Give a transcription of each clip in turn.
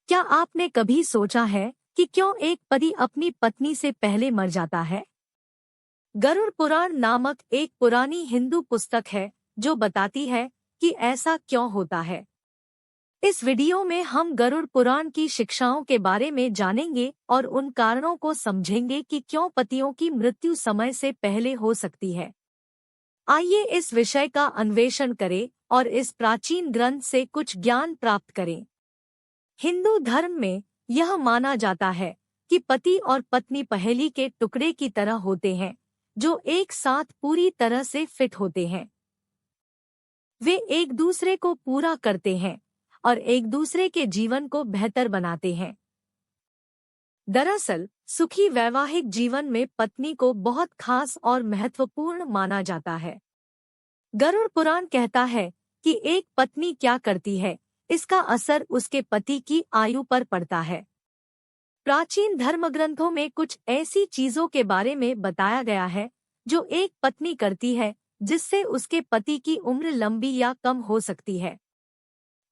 क्या आपने कभी सोचा है कि क्यों एक पति अपनी पत्नी से पहले मर जाता है? गरुड़ पुराण नामक एक पुरानी हिंदू पुस्तक है जो बताती है कि ऐसा क्यों होता है। इस वीडियो में हम गरुड़ पुराण की शिक्षाओं के बारे में जानेंगे और उन कारणों को समझेंगे कि क्यों पतियों की मृत्यु समय से पहले हो सकती है। आइए इस विषय का अन्वेषण करें और इस प्राचीन ग्रंथ से कुछ ज्ञान प्राप्त करें। हिंदू धर्म में यह माना जाता है कि पति और पत्नी पहेली के टुकड़े की तरह होते हैं जो एक साथ पूरी तरह से फिट होते हैं। वे एक दूसरे को पूरा करते हैं और एक दूसरे के जीवन को बेहतर बनाते हैं। दरअसल सुखी वैवाहिक जीवन में पत्नी को बहुत खास और महत्वपूर्ण माना जाता है। गरुड़ पुराण कहता है कि एक पत्नी क्या करती है, इसका असर उसके पति की आयु पर पड़ता है। प्राचीन धर्मग्रंथों में कुछ ऐसी चीजों के बारे में बताया गया है जो एक पत्नी करती है जिससे उसके पति की उम्र लंबी या कम हो सकती है।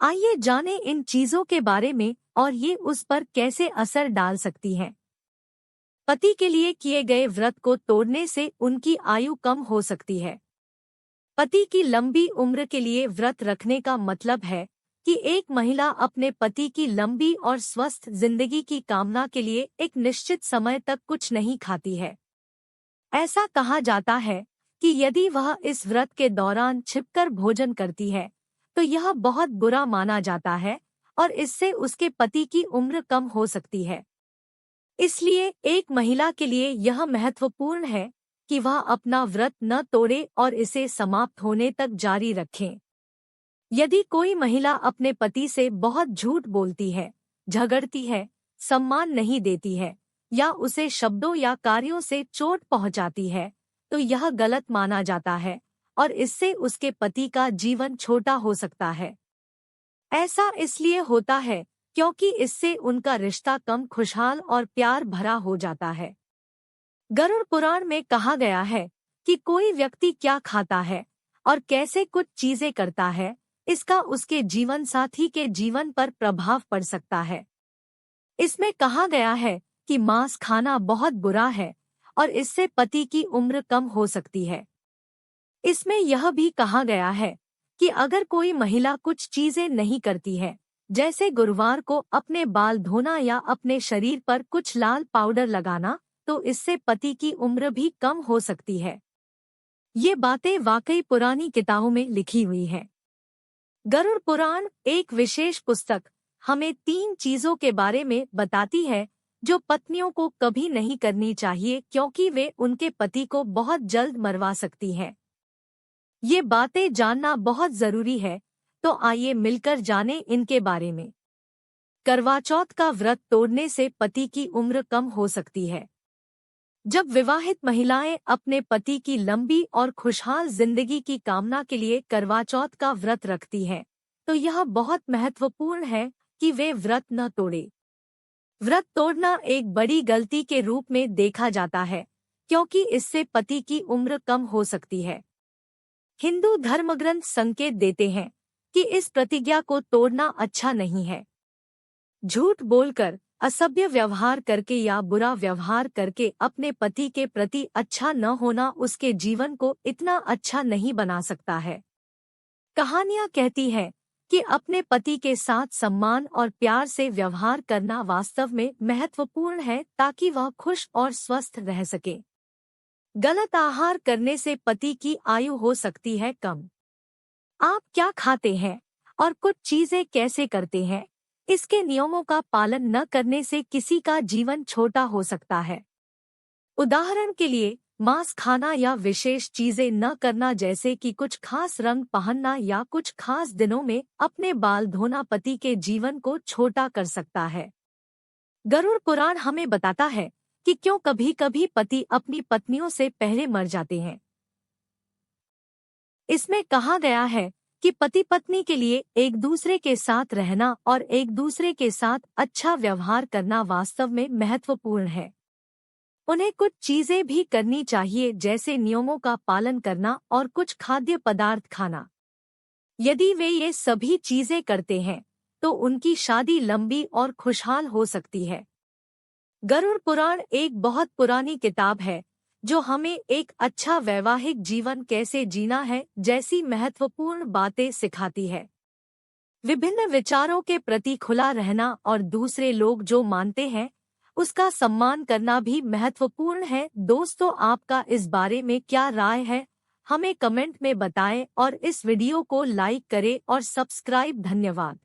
आइए जानें इन चीजों के बारे में और ये उस पर कैसे असर डाल सकती हैं। पति के लिए किए गए व्रत को तोड़ने से उनकी आयु कम हो सकती है। पति की लंबी उम्र के लिए व्रत रखने का मतलब है कि एक महिला अपने पति की लंबी और स्वस्थ जिंदगी की कामना के लिए एक निश्चित समय तक कुछ नहीं खाती है। ऐसा कहा जाता है कि यदि वह इस व्रत के दौरान छिपकर भोजन करती है तो यह बहुत बुरा माना जाता है और इससे उसके पति की उम्र कम हो सकती है। इसलिए एक महिला के लिए यह महत्वपूर्ण है कि वह अपना व्रत न तोड़े और इसे समाप्त होने तक जारी रखें। यदि कोई महिला अपने पति से बहुत झूठ बोलती है, झगड़ती है, सम्मान नहीं देती है या उसे शब्दों या कार्यों से चोट पहुंचाती है तो यह गलत माना जाता है और इससे उसके पति का जीवन छोटा हो सकता है। ऐसा इसलिए होता है क्योंकि इससे उनका रिश्ता कम खुशहाल और प्यार भरा हो जाता है। गरुड़ पुराण में कहा गया है कि कोई व्यक्ति क्या खाता है और कैसे कुछ चीजें करता है, इसका उसके जीवन साथी के जीवन पर प्रभाव पड़ सकता है। इसमें कहा गया है कि मांस खाना बहुत बुरा है और इससे पति की उम्र कम हो सकती है। इसमें यह भी कहा गया है कि अगर कोई महिला कुछ चीजें नहीं करती है, जैसे गुरुवार को अपने बाल धोना या अपने शरीर पर कुछ लाल पाउडर लगाना, तो इससे पति की उम्र भी कम हो सकती है। ये बातें वाकई पुरानी किताबों में लिखी हुई हैं। गरुड़ पुराण एक विशेष पुस्तक हमें 3 चीजों के बारे में बताती है जो पत्नियों को कभी नहीं करनी चाहिए क्योंकि वे उनके पति को बहुत जल्द मरवा सकती हैं। ये बातें जानना बहुत जरूरी है, तो आइए मिलकर जानें इनके बारे में। करवा चौथ का व्रत तोड़ने से पति की उम्र कम हो सकती है। जब विवाहित महिलाएं अपने पति की लंबी और खुशहाल जिंदगी की कामना के लिए करवा चौथ का व्रत रखती हैं, तो यह बहुत महत्वपूर्ण है कि वे व्रत न तोड़े। व्रत तोड़ना एक बड़ी गलती के रूप में देखा जाता है क्योंकि इससे पति की उम्र कम हो सकती है। हिंदू धर्मग्रंथ संकेत देते हैं कि इस प्रतिज्ञा को तोड़ना अच्छा नहीं है। झूठ बोलकर, असभ्य व्यवहार करके या बुरा व्यवहार करके अपने पति के प्रति अच्छा न होना उसके जीवन को इतना अच्छा नहीं बना सकता है। कहानियां कहती हैं कि अपने पति के साथ सम्मान और प्यार से व्यवहार करना वास्तव में महत्वपूर्ण है ताकि वह खुश और स्वस्थ रह सके। गलत आहार करने से पति की आयु हो सकती है कम। आप क्या खाते हैं और कुछ चीजें कैसे करते हैं, इसके नियमों का पालन न करने से किसी का जीवन छोटा हो सकता है। उदाहरण के लिए मांस खाना या विशेष चीजें न करना जैसे कि कुछ खास रंग पहनना या कुछ खास दिनों में अपने बाल धोना पति के जीवन को छोटा कर सकता है। गरुड़ पुराण हमें बताता है कि क्यों कभी-कभी पति अपनी पत्नियों से पहले मर जाते हैं। इसमें कहा गया है कि पति पत्नी के लिए एक दूसरे के साथ रहना और एक दूसरे के साथ अच्छा व्यवहार करना वास्तव में महत्वपूर्ण है। उन्हें कुछ चीजें भी करनी चाहिए जैसे नियमों का पालन करना और कुछ खाद्य पदार्थ खाना। यदि वे ये सभी चीजें करते हैं तो उनकी शादी लंबी और खुशहाल हो सकती है। गरुड़ पुराण एक बहुत पुरानी किताब है जो हमें एक अच्छा वैवाहिक जीवन कैसे जीना है जैसी महत्वपूर्ण बातें सिखाती है। विभिन्न विचारों के प्रति खुला रहना और दूसरे लोग जो मानते हैं उसका सम्मान करना भी महत्वपूर्ण है। दोस्तों, आपका इस बारे में क्या राय है? हमें कमेंट में बताएं और इस वीडियो को लाइक करें और सब्सक्राइब। धन्यवाद।